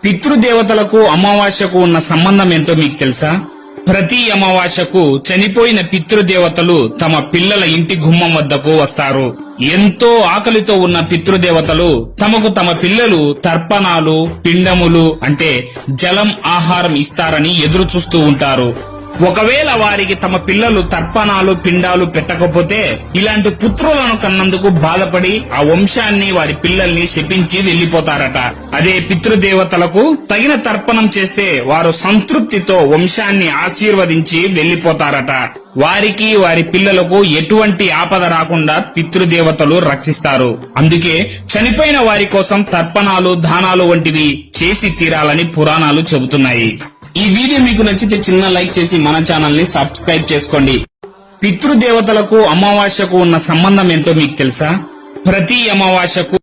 పితృదేవతలకు అమావాస్యకు ఉన్న సంబంధం ఏంటో మీకు తెలుసా? ప్రతి అమావాస్యకు చనిపోయిన పితృదేవతలు తమ పిల్లల ఇంటి గుమ్మం వద్దకు వస్తారు. ఎంతో ఆకలితో ఉన్న పితృదేవతలు తమకు తమ పిల్లలు తర్పణాలు, పిండములు అంటే జలం, ఆహారం ఇస్తారని ఎదురు చూస్తూ ఉంటారు. ఒకవేళ వారికి తమ పిల్లలు తర్పణాలు, పిండాలు పెట్టకపోతే ఇలాంటి పుత్రులను కన్నందుకు బాధపడి ఆ వంశాన్ని, వారి పిల్లల్ని శపించి వెళ్లిపోతారట. అదే పితృదేవతలకు తగిన తర్పణం చేస్తే వారు సంతృప్తితో వంశాన్ని ఆశీర్వదించి వెళ్లిపోతారట. వారికి, వారి పిల్లలకు ఎటువంటి ఆపద రాకుండా పితృదేవతలు రక్షిస్తారు. అందుకే చనిపోయిన వారి కోసం తర్పణాలు, దానాలు వంటివి చేసి తీరాలని పురాణాలు చెబుతున్నాయి. ఈ వీడియో మీకు నచ్చితే చిన్న లైక్ చేసి మన ఛానల్ ని సబ్స్క్రైబ్ చేసుకోండి. పితృదేవతలకు అమావాస్యకు ఉన్న సంబంధం ఏంటో మీకు తెలుసా? ప్రతి అమావాస్యకు